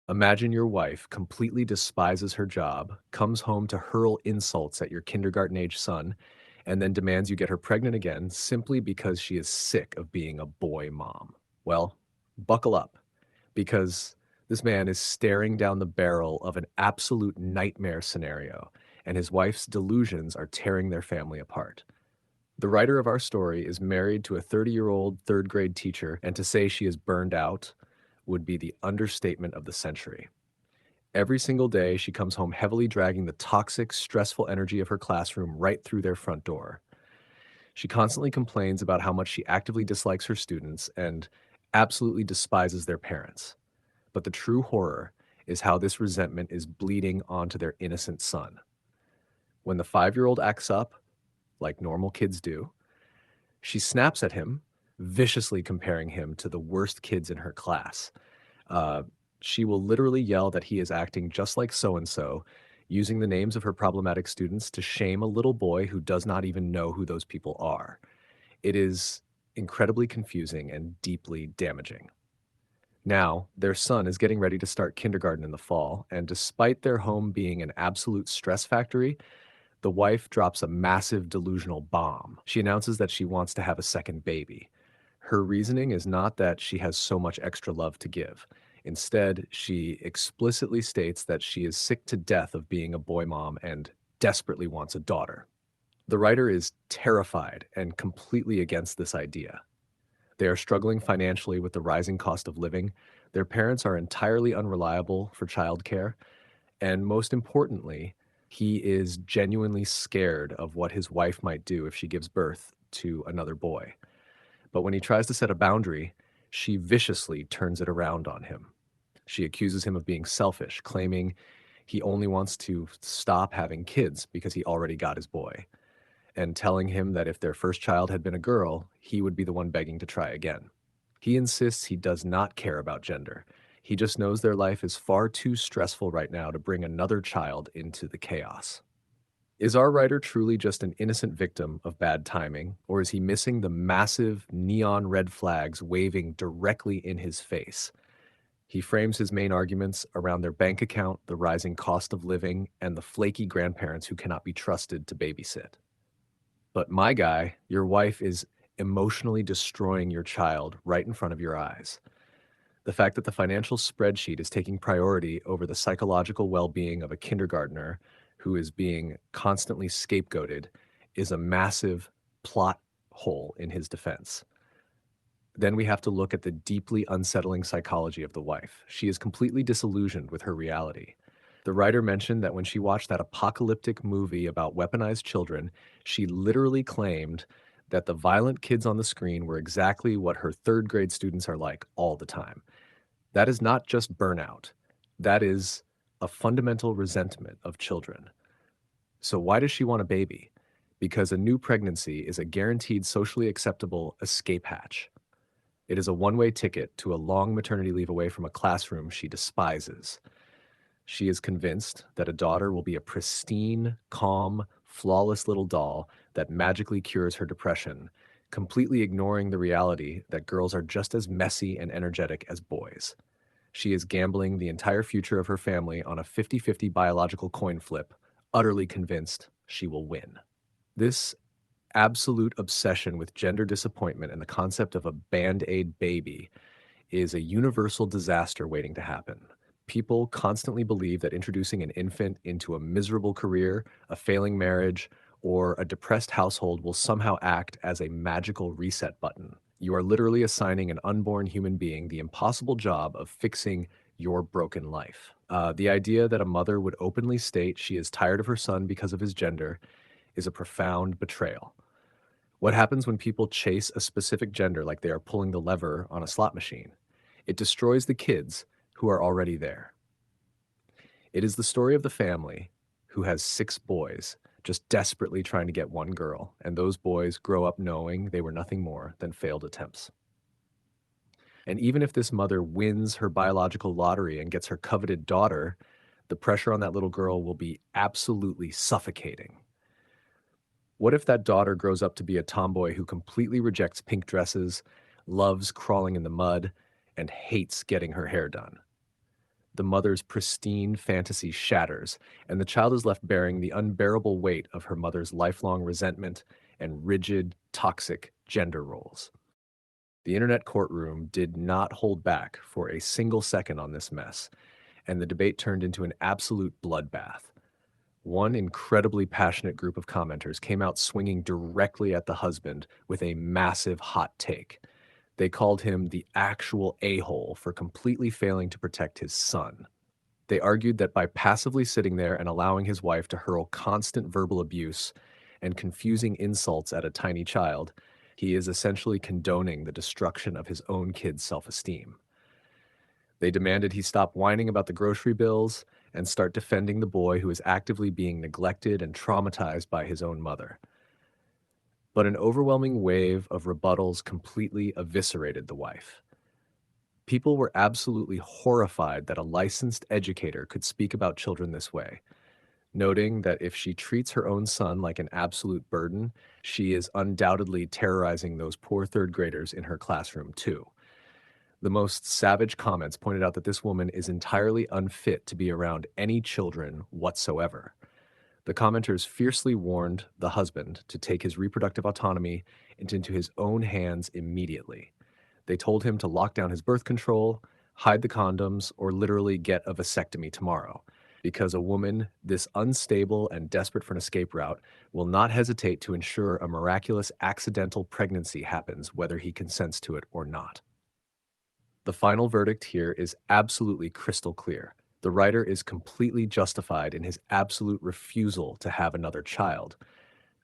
Imagine your wife completely despises her job, comes home to hurl insults at your kindergarten-age son, and then demands you get her pregnant again simply because she is sick of being a boy mom. Well, buckle up, because this man is staring down the barrel of an absolute nightmare scenario, and his wife's delusions are tearing their family apart. The writer of our story is married to a 30-year-old third grade teacher, and to say she is burned out would be the understatement of the century. Every single day, she comes home heavily dragging the toxic, stressful energy of her classroom right through their front door. She constantly complains about how much she actively dislikes her students and absolutely despises their parents. But the true horror is how this resentment is bleeding onto their innocent son. When the 5-year-old acts up, like normal kids do, she snaps at him, viciously comparing him to the worst kids in her class. Uh, she will literally yell that he is acting just like so and so, using the names of her problematic students to shame a little boy who does not even know who those people are. It is incredibly confusing and deeply damaging. Now, their son is getting ready to start kindergarten in the fall, and despite their home being an absolute stress factory, the wife drops a massive delusional bomb. She announces that she wants to have a second baby. Her reasoning is not that she has so much extra love to give. Instead, she explicitly states that she is sick to death of being a boy mom and desperately wants a daughter. The writer is terrified and completely against this idea. They are struggling financially with the rising cost of living. Their parents are entirely unreliable for childcare. And most importantly, he is genuinely scared of what his wife might do if she gives birth to another boy. But when he tries to set a boundary, she viciously turns it around on him. She accuses him of being selfish, claiming he only wants to stop having kids because he already got his boy, and telling him that if their first child had been a girl, he would be the one begging to try again. He insists he does not care about gender. He just knows their life is far too stressful right now to bring another child into the chaos. Is our writer truly just an innocent victim of bad timing, or is he missing the massive neon red flags waving directly in his face? He frames his main arguments around their bank account, the rising cost of living, and the flaky grandparents who cannot be trusted to babysit. But my guy, your wife is emotionally destroying your child right in front of your eyes. The fact that the financial spreadsheet is taking priority over the psychological well-being of a kindergartner who is being constantly scapegoated is a massive plot hole in his defense. Then we have to look at the deeply unsettling psychology of the wife. She is completely disillusioned with her reality. The writer mentioned that when she watched that apocalyptic movie about weaponized children, she literally claimed that the violent kids on the screen were exactly what her third grade students are like all the time. That is not just burnout. That is a fundamental resentment of children. So why does she want a baby? Because a new pregnancy is a guaranteed socially acceptable escape hatch. It is a one-way ticket to a long maternity leave away from a classroom she despises. She is convinced that a daughter will be a pristine, calm, flawless little doll that magically cures her depression, completely ignoring the reality that girls are just as messy and energetic as boys. She is gambling the entire future of her family on a 50-50 biological coin flip, utterly convinced she will win. This absolute obsession with gender disappointment and the concept of a band-aid baby is a universal disaster waiting to happen. People constantly believe that introducing an infant into a miserable career, a failing marriage, or a depressed household will somehow act as a magical reset button. You are literally assigning an unborn human being the impossible job of fixing your broken life. The idea that a mother would openly state she is tired of her son because of his gender is a profound betrayal. What happens when people chase a specific gender like they are pulling the lever on a slot machine? It destroys the kids who are already there. It is the story of the family who has 6 boys, just desperately trying to get one girl, and those boys grow up knowing they were nothing more than failed attempts. And even if this mother wins her biological lottery and gets her coveted daughter, the pressure on that little girl will be absolutely suffocating. What if that daughter grows up to be a tomboy who completely rejects pink dresses, loves crawling in the mud, and hates getting her hair done? The mother's pristine fantasy shatters, and the child is left bearing the unbearable weight of her mother's lifelong resentment and rigid, toxic gender roles. The internet courtroom did not hold back for a single second on this mess, and the debate turned into an absolute bloodbath. One incredibly passionate group of commenters came out swinging directly at the husband with a massive hot take. They called him the actual a-hole for completely failing to protect his son. They argued that by passively sitting there and allowing his wife to hurl constant verbal abuse and confusing insults at a tiny child, he is essentially condoning the destruction of his own kid's self-esteem. They demanded he stop whining about the grocery bills and start defending the boy who is actively being neglected and traumatized by his own mother. But an overwhelming wave of rebuttals completely eviscerated the wife. People were absolutely horrified that a licensed educator could speak about children this way, noting that if she treats her own son like an absolute burden, she is undoubtedly terrorizing those poor third graders in her classroom too. The most savage comments pointed out that this woman is entirely unfit to be around any children whatsoever. The commenters fiercely warned the husband to take his reproductive autonomy into his own hands immediately. They told him to lock down his birth control, hide the condoms, or literally get a vasectomy tomorrow, because a woman this unstable and desperate for an escape route will not hesitate to ensure a miraculous accidental pregnancy happens whether he consents to it or not. The final verdict here is absolutely crystal clear. The writer is completely justified in his absolute refusal to have another child,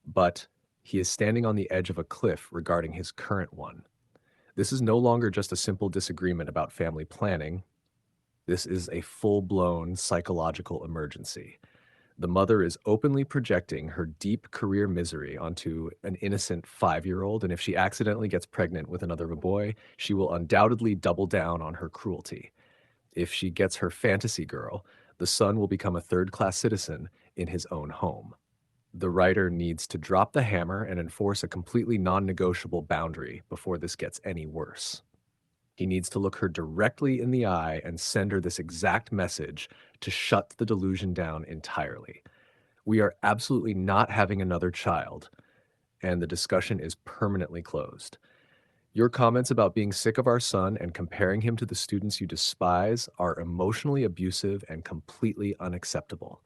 but he is standing on the edge of a cliff regarding his current one. This is no longer just a simple disagreement about family planning. This is a full-blown psychological emergency. The mother is openly projecting her deep career misery onto an innocent 5-year-old, and if she accidentally gets pregnant with another boy, she will undoubtedly double down on her cruelty. If she gets her fantasy girl, the son will become a third-class citizen in his own home. The writer needs to drop the hammer and enforce a completely non-negotiable boundary before this gets any worse. He needs to look her directly in the eye and send her this exact message to shut the delusion down entirely. We are absolutely not having another child, and the discussion is permanently closed. Your comments about being sick of our son and comparing him to the students you despise are emotionally abusive and completely unacceptable.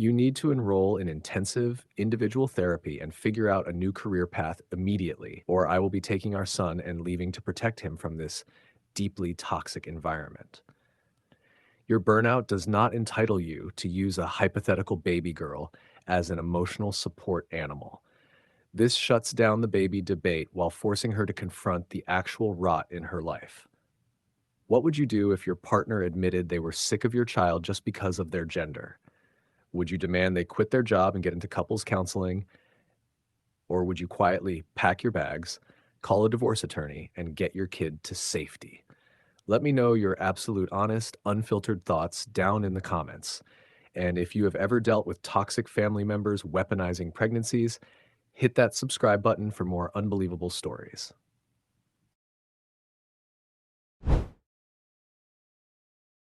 You need to enroll in intensive, individual therapy and figure out a new career path immediately, or I will be taking our son and leaving to protect him from this deeply toxic environment. Your burnout does not entitle you to use a hypothetical baby girl as an emotional support animal. This shuts down the baby debate while forcing her to confront the actual rot in her life. What would you do if your partner admitted they were sick of your child just because of their gender? Would you demand they quit their job and get into couples counseling? Or would you quietly pack your bags, call a divorce attorney, and get your kid to safety? Let me know your absolute honest, unfiltered thoughts down in the comments. And if you have ever dealt with toxic family members weaponizing pregnancies, hit that subscribe button for more unbelievable stories.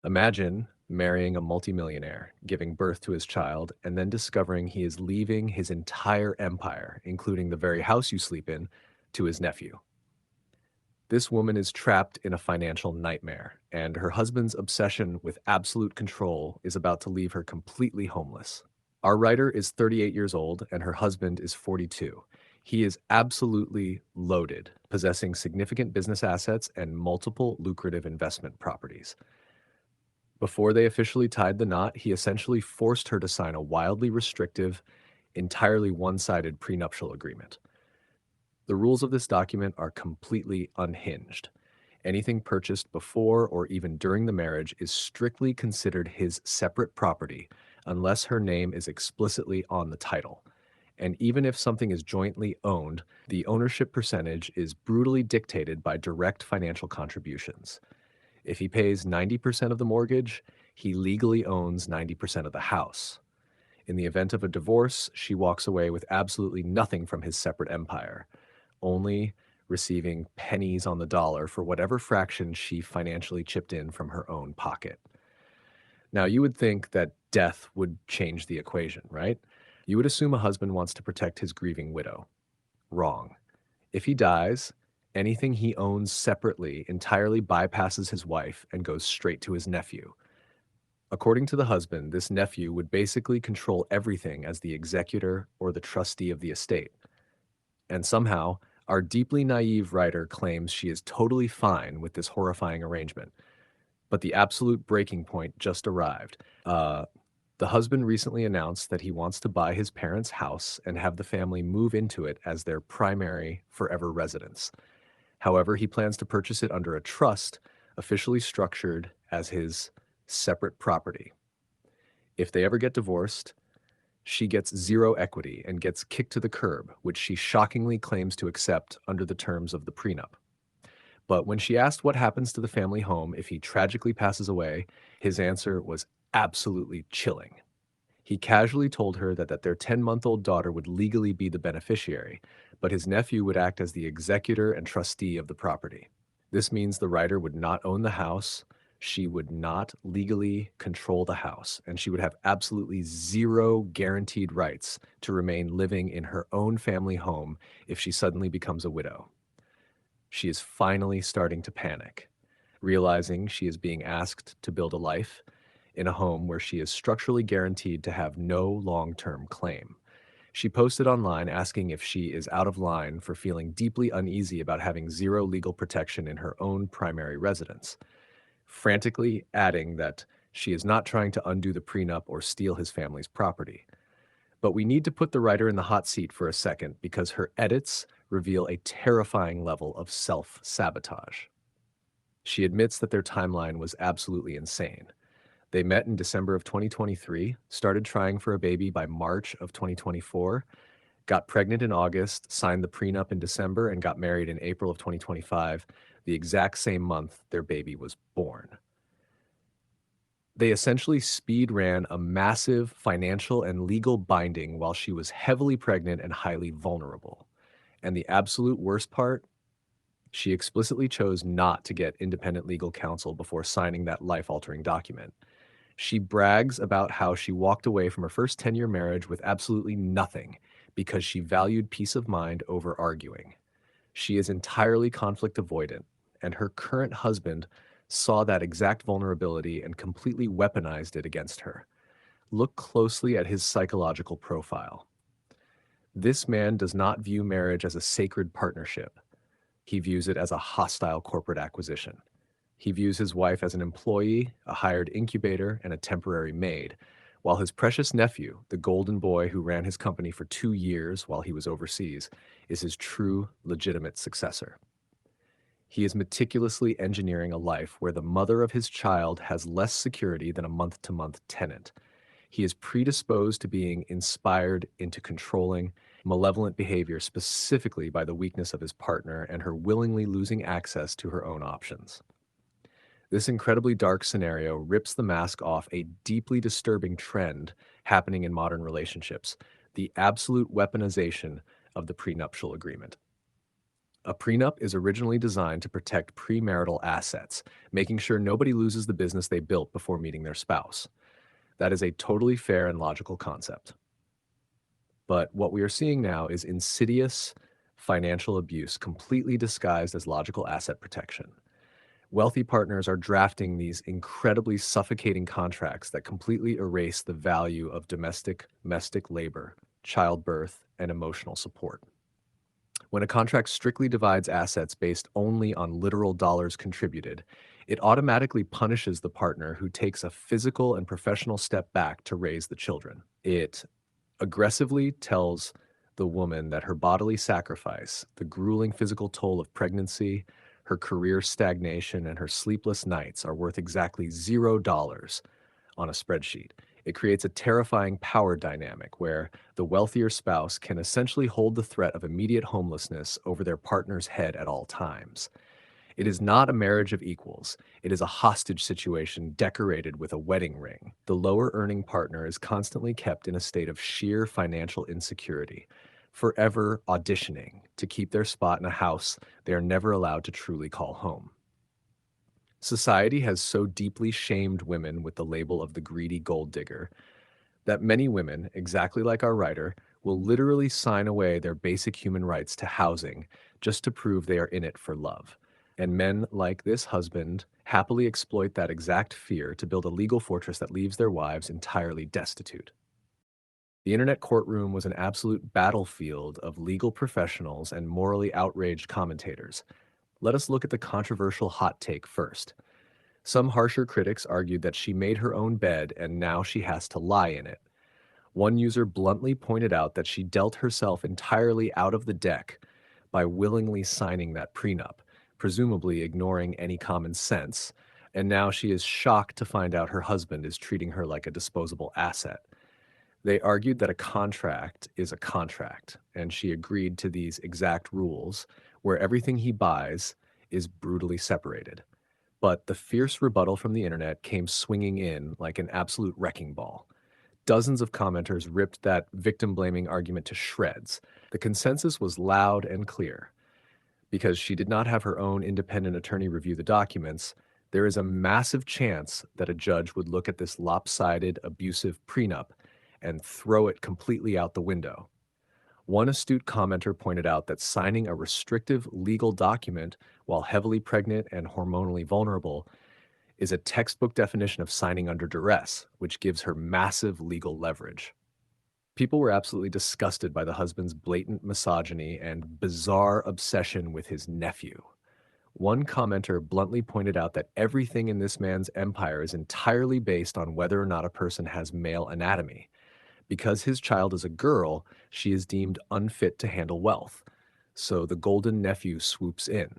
Imagine marrying a multimillionaire, giving birth to his child, and then discovering he is leaving his entire empire, including the very house you sleep in, to his nephew. This woman is trapped in a financial nightmare, and her husband's obsession with absolute control is about to leave her completely homeless. Our writer is 38 years old, and her husband is 42. He is absolutely loaded, possessing significant business assets and multiple lucrative investment properties. Before they officially tied the knot, he essentially forced her to sign a wildly restrictive, entirely one-sided prenuptial agreement. The rules of this document are completely unhinged. Anything purchased before or even during the marriage is strictly considered his separate property unless her name is explicitly on the title. And even if something is jointly owned, the ownership percentage is brutally dictated by direct financial contributions. If he pays 90% of the mortgage, he legally owns 90% of the house. In the event of a divorce, she walks away with absolutely nothing from his separate empire, only receiving pennies on the dollar for whatever fraction she financially chipped in from her own pocket. Now, you would think that death would change the equation, right? You would assume a husband wants to protect his grieving widow. Wrong. If he dies, anything he owns separately entirely bypasses his wife and goes straight to his nephew. According to the husband, this nephew would basically control everything as the executor or the trustee of the estate. And somehow, our deeply naive writer claims she is totally fine with this horrifying arrangement. But the absolute breaking point just arrived. The husband recently announced that he wants to buy his parents' house and have the family move into it as their primary forever residence. However, he plans to purchase it under a trust officially structured as his separate property. If they ever get divorced, she gets zero equity and gets kicked to the curb, which she shockingly claims to accept under the terms of the prenup. But when she asked what happens to the family home if he tragically passes away, his answer was absolutely chilling. He casually told her that their 10-month-old daughter would legally be the beneficiary, but his nephew would act as the executor and trustee of the property. This means the writer would not own the house, she would not legally control the house, and she would have absolutely zero guaranteed rights to remain living in her own family home if she suddenly becomes a widow. She is finally starting to panic, realizing she is being asked to build a life in a home where she is structurally guaranteed to have no long-term claim. She posted online asking if she is out of line for feeling deeply uneasy about having zero legal protection in her own primary residence, frantically adding that she is not trying to undo the prenup or steal his family's property. But we need to put the writer in the hot seat for a second because her edits reveal a terrifying level of self-sabotage. She admits that their timeline was absolutely insane. They met in December of 2023, started trying for a baby by March of 2024, got pregnant in August, signed the prenup in December, and got married in April of 2025, the exact same month their baby was born. They essentially speed ran a massive financial and legal binding while she was heavily pregnant and highly vulnerable. And the absolute worst part, she explicitly chose not to get independent legal counsel before signing that life-altering document. She brags about how she walked away from her first 10-year marriage with absolutely nothing because she valued peace of mind over arguing. She is entirely conflict avoidant, and her current husband saw that exact vulnerability and completely weaponized it against her. Look closely at his psychological profile. This man does not view marriage as a sacred partnership. He views it as a hostile corporate acquisition. He views his wife as an employee, a hired incubator, and a temporary maid, while his precious nephew, the golden boy who ran his company for 2 years while he was overseas, is his true, legitimate successor. He is meticulously engineering a life where the mother of his child has less security than a month-to-month tenant. He is predisposed to being inspired into controlling, malevolent behavior specifically by the weakness of his partner and her willingly losing access to her own options. This incredibly dark scenario rips the mask off a deeply disturbing trend happening in modern relationships, the absolute weaponization of the prenuptial agreement. A prenup is originally designed to protect premarital assets, making sure nobody loses the business they built before meeting their spouse. That is a totally fair and logical concept. But what we are seeing now is insidious financial abuse completely disguised as logical asset protection. Wealthy partners are drafting these incredibly suffocating contracts that completely erase the value of domestic labor, childbirth, and emotional support. When a contract strictly divides assets based only on literal dollars contributed, it automatically punishes the partner who takes a physical and professional step back to raise the children. It aggressively tells the woman that her bodily sacrifice, the grueling physical toll of pregnancy, her career stagnation, and her sleepless nights are worth exactly $0 on a spreadsheet. It creates a terrifying power dynamic where the wealthier spouse can essentially hold the threat of immediate homelessness over their partner's head at all times. It is not a marriage of equals. It is a hostage situation decorated with a wedding ring. The lower earning partner is constantly kept in a state of sheer financial insecurity, forever auditioning to keep their spot in a house they are never allowed to truly call home. Society has so deeply shamed women with the label of the greedy gold digger that many women, exactly like our writer, will literally sign away their basic human rights to housing just to prove they are in it for love. And men like this husband happily exploit that exact fear to build a legal fortress that leaves their wives entirely destitute. The internet courtroom was an absolute battlefield of legal professionals and morally outraged commentators. Let us look at the controversial hot take first. Some harsher critics argued that she made her own bed and now she has to lie in it. One user bluntly pointed out that she dealt herself entirely out of the deck by willingly signing that prenup, presumably ignoring any common sense, and now she is shocked to find out her husband is treating her like a disposable asset. They argued that a contract is a contract, and she agreed to these exact rules, where everything he buys is brutally separated. But the fierce rebuttal from the internet came swinging in like an absolute wrecking ball. Dozens of commenters ripped that victim blaming argument to shreds. The consensus was loud and clear. Because she did not have her own independent attorney review the documents, there is a massive chance that a judge would look at this lopsided, abusive prenup and throw it completely out the window. One astute commenter pointed out that signing a restrictive legal document while heavily pregnant and hormonally vulnerable is a textbook definition of signing under duress, which gives her massive legal leverage. People were absolutely disgusted by the husband's blatant misogyny and bizarre obsession with his nephew. One commenter bluntly pointed out that everything in this man's empire is entirely based on whether or not a person has male anatomy. Because his child is a girl, she is deemed unfit to handle wealth. So the golden nephew swoops in.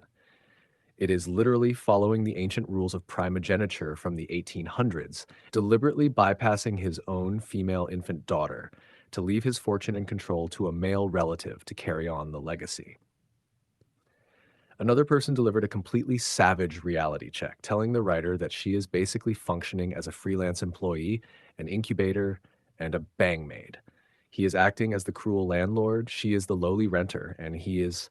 It is literally following the ancient rules of primogeniture from the 1800s, deliberately bypassing his own female infant daughter to leave his fortune and control to a male relative to carry on the legacy. Another person delivered a completely savage reality check, telling the writer that she is basically functioning as a freelance employee, an incubator, and a bang maid. He is acting as the cruel landlord, she is the lowly renter, and he is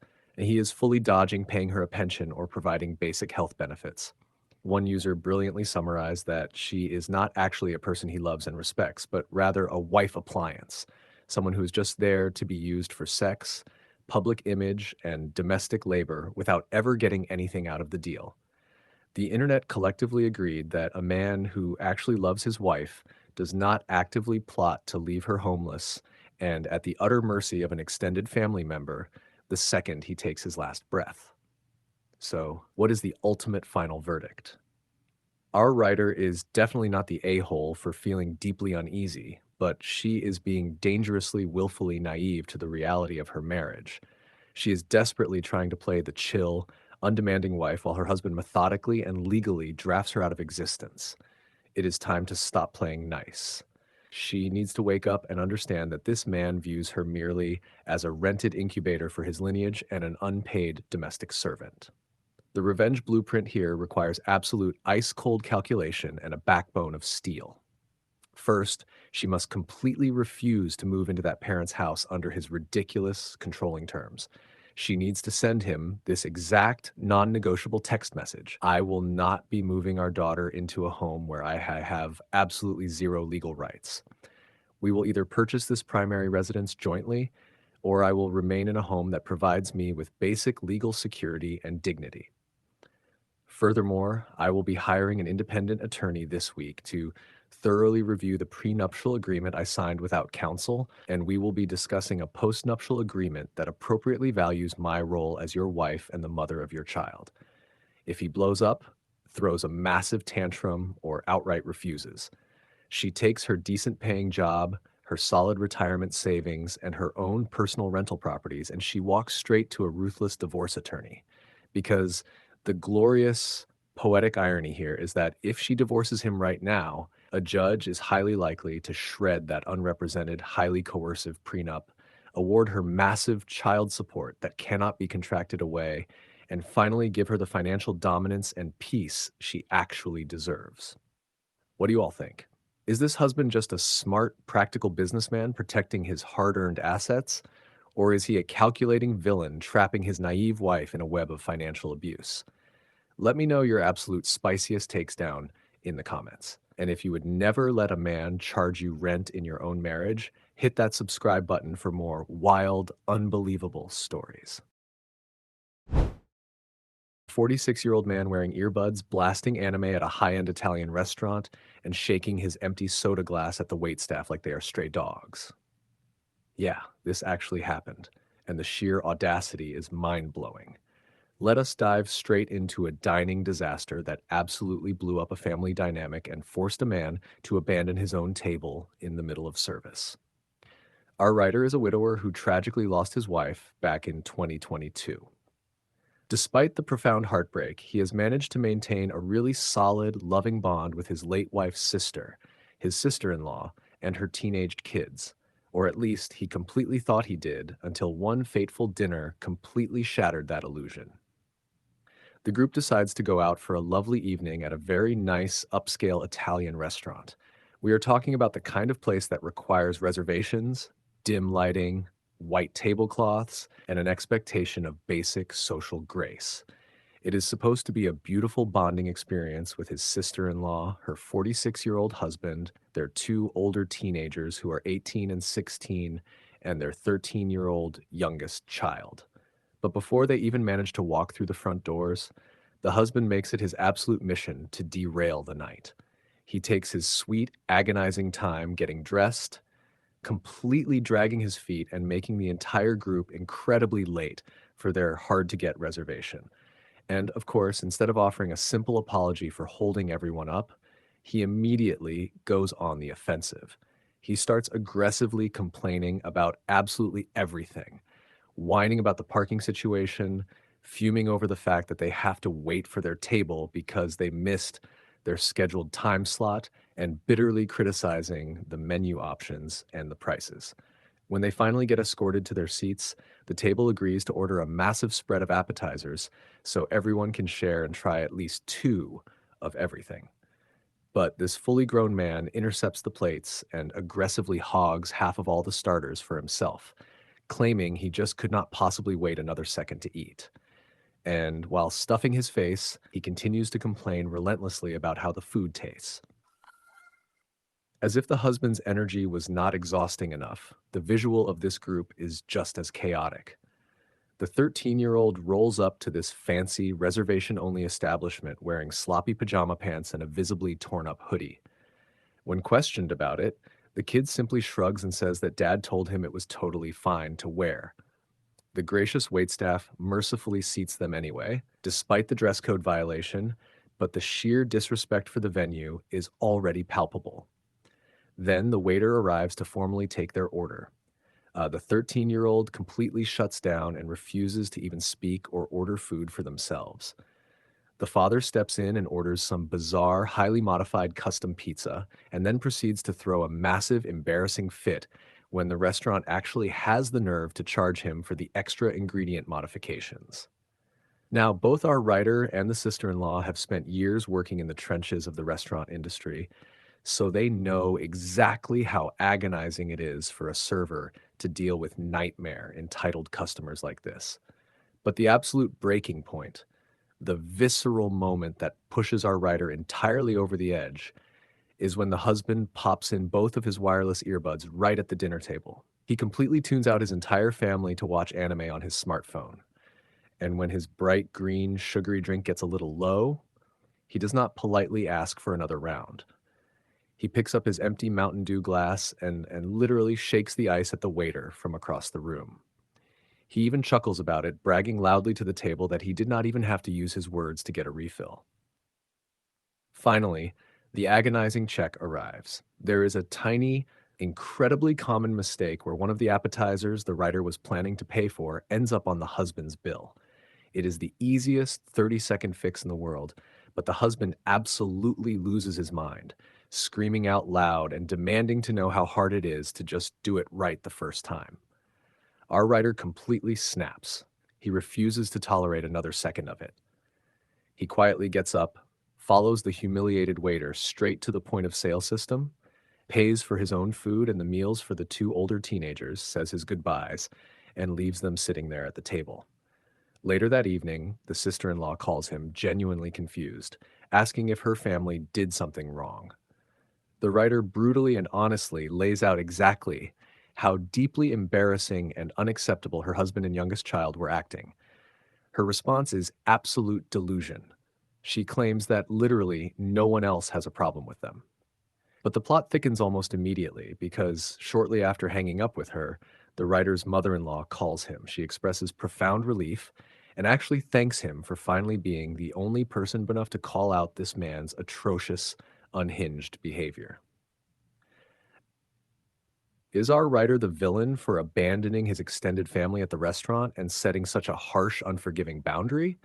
fully dodging paying her a pension or providing basic health benefits. One user brilliantly summarized that she is not actually a person he loves and respects, but rather a wife appliance, someone who is just there to be used for sex, public image, and domestic labor without ever getting anything out of the deal. The internet collectively agreed that a man who actually loves his wife does not actively plot to leave her homeless and at the utter mercy of an extended family member the second he takes his last breath. So, what is the ultimate final verdict? Our writer is definitely not the a-hole for feeling deeply uneasy, but she is being dangerously, willfully naive to the reality of her marriage. She is desperately trying to play the chill, undemanding wife while her husband methodically and legally drafts her out of existence. It is time to stop playing nice. She needs to wake up and understand that this man views her merely as a rented incubator for his lineage and an unpaid domestic servant. The revenge blueprint here requires absolute ice-cold calculation and a backbone of steel. First, she must completely refuse to move into that parent's house under his ridiculous, controlling terms. She needs to send him this exact non-negotiable text message. I will not be moving our daughter into a home where I have absolutely zero legal rights. We will either purchase this primary residence jointly, or I will remain in a home that provides me with basic legal security and dignity. Furthermore, I will be hiring an independent attorney this week to thoroughly review the prenuptial agreement I signed without counsel, and we will be discussing a postnuptial agreement that appropriately values my role as your wife and the mother of your child. If he blows up, throws a massive tantrum, or outright refuses, she takes her decent paying job, her solid retirement savings, and her own personal rental properties, and she walks straight to a ruthless divorce attorney. Because the glorious poetic irony here is that if she divorces him right now, a judge is highly likely to shred that unrepresented, highly coercive prenup, award her massive child support that cannot be contracted away, and finally give her the financial dominance and peace she actually deserves. What do you all think? Is this husband just a smart, practical businessman protecting his hard-earned assets? Or is he a calculating villain trapping his naive wife in a web of financial abuse? Let me know your absolute spiciest takes down in the comments. And if you would never let a man charge you rent in your own marriage, hit that subscribe button for more wild, unbelievable stories. 46-year-old man wearing earbuds, blasting anime at a high-end Italian restaurant, and shaking his empty soda glass at the waitstaff like they are stray dogs. Yeah, this actually happened, and the sheer audacity is mind-blowing. Let us dive straight into a dining disaster that absolutely blew up a family dynamic and forced a man to abandon his own table in the middle of service. Our writer is a widower who tragically lost his wife back in 2022. Despite the profound heartbreak, he has managed to maintain a really solid, loving bond with his late wife's sister, his sister-in-law, and her teenaged kids. Or at least he completely thought he did until one fateful dinner completely shattered that illusion. The group decides to go out for a lovely evening at a very nice, upscale Italian restaurant. We are talking about the kind of place that requires reservations, dim lighting, white tablecloths, and an expectation of basic social grace. It is supposed to be a beautiful bonding experience with his sister-in-law, her 46-year-old husband, their two older teenagers who are 18 and 16, and their 13-year-old youngest child. But before they even manage to walk through the front doors, the husband makes it his absolute mission to derail the night. He takes his sweet, agonizing time getting dressed, completely dragging his feet and making the entire group incredibly late for their hard-to-get reservation. And of course, instead of offering a simple apology for holding everyone up, he immediately goes on the offensive. He starts aggressively complaining about absolutely everything, whining about the parking situation, fuming over the fact that they have to wait for their table because they missed their scheduled time slot, and bitterly criticizing the menu options and the prices. When they finally get escorted to their seats, the table agrees to order a massive spread of appetizers so everyone can share and try at least two of everything. But this fully grown man intercepts the plates and aggressively hogs half of all the starters for himself, claiming he just could not possibly wait another second to eat. And while stuffing his face, he continues to complain relentlessly about how the food tastes. As if the husband's energy was not exhausting enough, the visual of this group is just as chaotic. The 13-year-old rolls up to this fancy, reservation-only establishment wearing sloppy pajama pants and a visibly torn-up hoodie. When questioned about it, the kid simply shrugs and says that dad told him it was totally fine to wear. The gracious waitstaff mercifully seats them anyway, despite the dress code violation, but the sheer disrespect for the venue is already palpable. Then the waiter arrives to formally take their order. The 13-year-old completely shuts down and refuses to even speak or order food for themselves. The father steps in and orders some bizarre, highly modified custom pizza, and then proceeds to throw a massive, embarrassing fit when the restaurant actually has the nerve to charge him for the extra ingredient modifications. Now, both our writer and the sister-in-law have spent years working in the trenches of the restaurant industry, so they know exactly how agonizing it is for a server to deal with nightmare entitled customers like this. But the absolute breaking point, the visceral moment that pushes our writer entirely over the edge, is when the husband pops in both of his wireless earbuds right at the dinner table. He completely tunes out his entire family to watch anime on his smartphone. And when his bright green sugary drink gets a little low, he does not politely ask for another round. He picks up his empty Mountain Dew glass and literally shakes the ice at the waiter from across the room. He even chuckles about it, bragging loudly to the table that he did not even have to use his words to get a refill. Finally, the agonizing check arrives. There is a tiny, incredibly common mistake where one of the appetizers the writer was planning to pay for ends up on the husband's bill. It is the easiest 30-second fix in the world, but the husband absolutely loses his mind, screaming out loud and demanding to know how hard it is to just do it right the first time. Our writer completely snaps. He refuses to tolerate another second of it. He quietly gets up, follows the humiliated waiter straight to the point of sale system, pays for his own food and the meals for the two older teenagers, says his goodbyes, and leaves them sitting there at the table. Later that evening, the sister-in-law calls him genuinely confused, asking if her family did something wrong. The writer brutally and honestly lays out exactly how deeply embarrassing and unacceptable her husband and youngest child were acting. Her response is absolute delusion. She claims that literally no one else has a problem with them. But the plot thickens almost immediately because shortly after hanging up with her, the writer's mother-in-law calls him. She expresses profound relief and actually thanks him for finally being the only person enough to call out this man's atrocious, unhinged behavior. Is our writer the villain for abandoning his extended family at the restaurant and setting such a harsh, unforgiving boundary?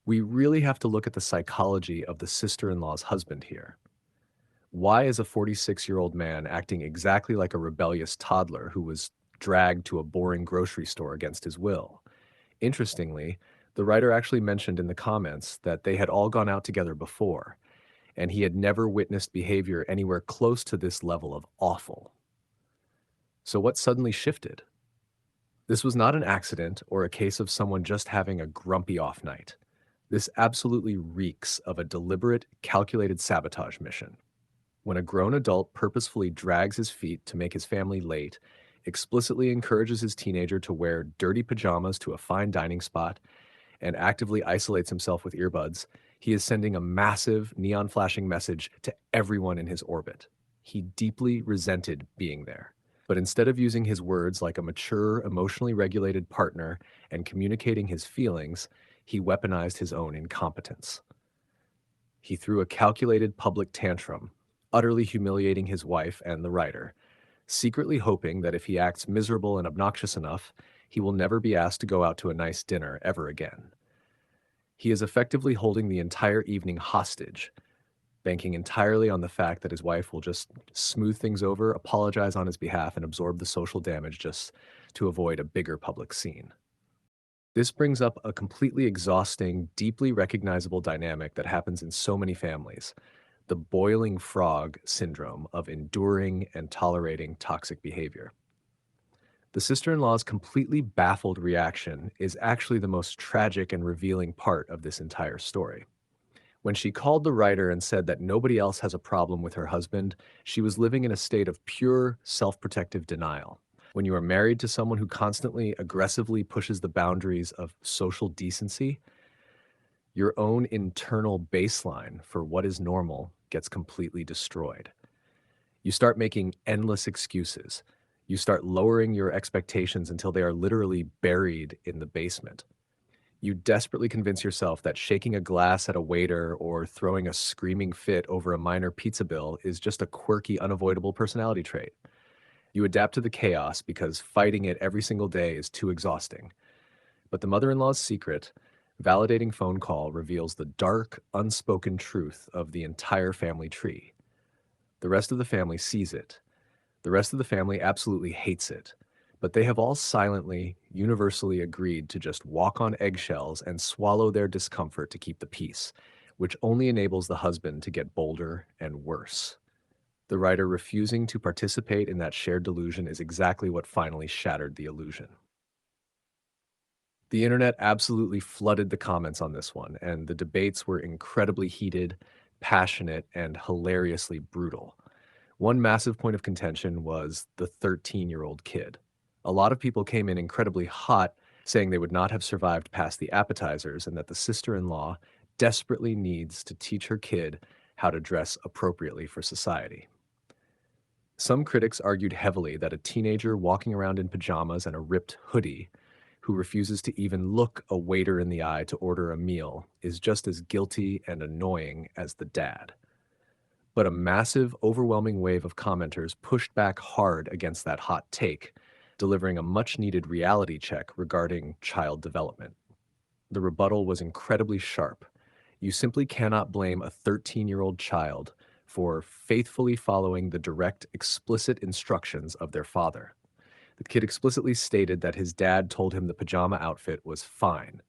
We really have to look at the psychology of the sister-in-law's husband here. Why is a 46-year-old man acting exactly like a rebellious toddler who was dragged to a boring grocery store against his will? Interestingly, the writer actually mentioned in the comments that they had all gone out together before, and he had never witnessed behavior anywhere close to this level of awful. So what suddenly shifted? This was not an accident or a case of someone just having a grumpy off night. This absolutely reeks of a deliberate, calculated sabotage mission. When a grown adult purposefully drags his feet to make his family late, explicitly encourages his teenager to wear dirty pajamas to a fine dining spot, and actively isolates himself with earbuds, he is sending a massive, neon flashing message to everyone in his orbit. He deeply resented being there. But instead of using his words like a mature, emotionally regulated partner and communicating his feelings, he weaponized his own incompetence. He threw a calculated public tantrum, utterly humiliating his wife and the writer, secretly hoping that if he acts miserable and obnoxious enough, he will never be asked to go out to a nice dinner ever again. He is effectively holding the entire evening hostage, banking entirely on the fact that his wife will just smooth things over, apologize on his behalf, and absorb the social damage just to avoid a bigger public scene. This brings up a completely exhausting, deeply recognizable dynamic that happens in so many families: the boiling frog syndrome of enduring and tolerating toxic behavior. The sister-in-law's completely baffled reaction is actually the most tragic and revealing part of this entire story. When she called the writer and said that nobody else has a problem with her husband, she was living in a state of pure self-protective denial. When you are married to someone who constantly aggressively pushes the boundaries of social decency, your own internal baseline for what is normal gets completely destroyed. You start making endless excuses. You start lowering your expectations until they are literally buried in the basement. You desperately convince yourself that shaking a glass at a waiter or throwing a screaming fit over a minor pizza bill is just a quirky, unavoidable personality trait. You adapt to the chaos because fighting it every single day is too exhausting. But the mother-in-law's secret, validating phone call reveals the dark, unspoken truth of the entire family tree. The rest of the family sees it. The rest of the family absolutely hates it. But they have all silently, universally agreed to just walk on eggshells and swallow their discomfort to keep the peace, which only enables the husband to get bolder and worse. The writer refusing to participate in that shared delusion is exactly what finally shattered the illusion. The internet absolutely flooded the comments on this one, and the debates were incredibly heated, passionate, and hilariously brutal. One massive point of contention was the 13-year-old kid. A lot of people came in incredibly hot, saying they would not have survived past the appetizers and that the sister-in-law desperately needs to teach her kid how to dress appropriately for society. Some critics argued heavily that a teenager walking around in pajamas and a ripped hoodie who refuses to even look a waiter in the eye to order a meal is just as guilty and annoying as the dad. But a massive, overwhelming wave of commenters pushed back hard against that hot take, delivering a much-needed reality check regarding child development. The rebuttal was incredibly sharp. You simply cannot blame a 13-year-old child for faithfully following the direct, explicit instructions of their father. The kid explicitly stated that his dad told him the pajama outfit was fine.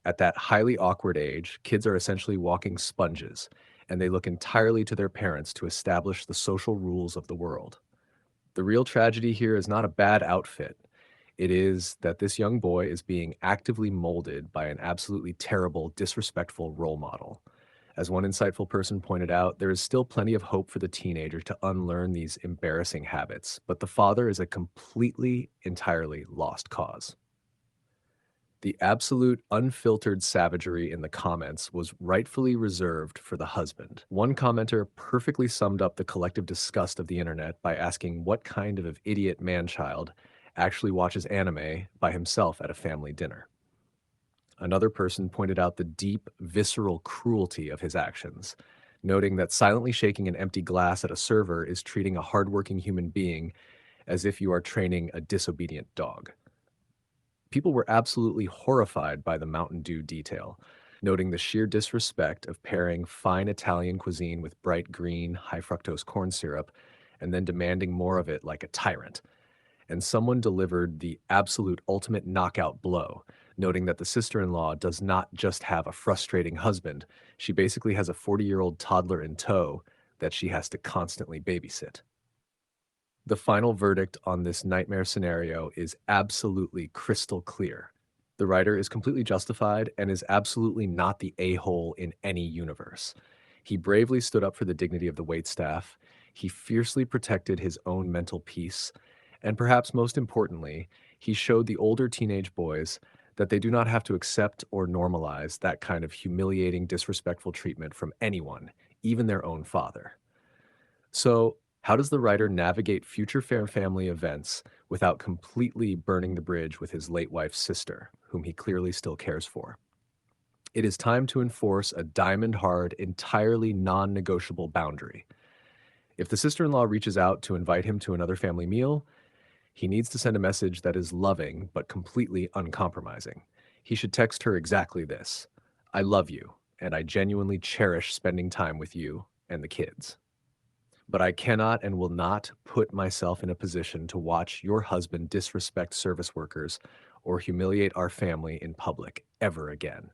At that highly awkward age, kids are essentially walking sponges, and they look entirely to their parents to establish the social rules of the world. The real tragedy here is not a bad outfit. It is that this young boy is being actively molded by an absolutely terrible, disrespectful role model. As one insightful person pointed out, there is still plenty of hope for the teenager to unlearn these embarrassing habits, but the father is a completely, entirely lost cause. The absolute unfiltered savagery in the comments was rightfully reserved for the husband. One commenter perfectly summed up the collective disgust of the internet by asking what kind of idiot man-child actually watches anime by himself at a family dinner. Another person pointed out the deep, visceral cruelty of his actions, noting that silently shaking an empty glass at a server is treating a hardworking human being as if you are training a disobedient dog. People were absolutely horrified by the Mountain Dew detail, noting the sheer disrespect of pairing fine Italian cuisine with bright green, high fructose corn syrup and then demanding more of it like a tyrant. And someone delivered the absolute ultimate knockout blow, noting that the sister in law does not just have a frustrating husband, she basically has a 40-year-old toddler in tow that she has to constantly babysit. The final verdict on this nightmare scenario is absolutely crystal clear. The writer is completely justified and is absolutely not the a-hole in any universe. He bravely stood up for the dignity of the waitstaff. He fiercely protected his own mental peace. And perhaps most importantly, he showed the older teenage boys that they do not have to accept or normalize that kind of humiliating, disrespectful treatment from anyone, even their own father. So, how does the writer navigate future fair family events without completely burning the bridge with his late wife's sister, whom he clearly still cares for? It is time to enforce a diamond hard, entirely non negotiable boundary. If the sister in law reaches out to invite him to another family meal, he needs to send a message that is loving but completely uncompromising. He should text her exactly this: I love you, and I genuinely cherish spending time with you and the kids. But I cannot and will not put myself in a position to watch your husband disrespect service workers or humiliate our family in public ever again.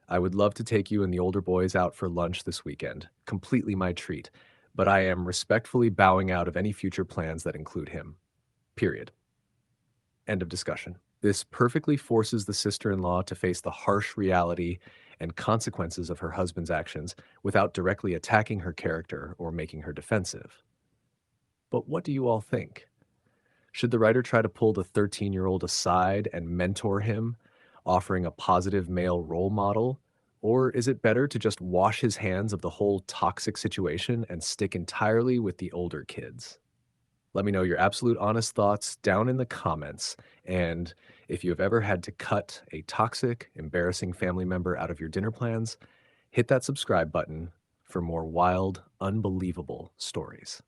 I would love to take you and the older boys out for lunch this weekend, completely my treat, but I am respectfully bowing out of any future plans that include him. Period. End of discussion. This perfectly forces the sister in law to face the harsh reality and consequences of her husband's actions without directly attacking her character or making her defensive. But what do you all think? Should the writer try to pull the 13-year-old aside and mentor him, offering a positive male role model? Or is it better to just wash his hands of the whole toxic situation and stick entirely with the older kids? Let me know your absolute honest thoughts down in the comments. And if you have ever had to cut a toxic, embarrassing family member out of your dinner plans, hit that subscribe button for more wild, unbelievable stories.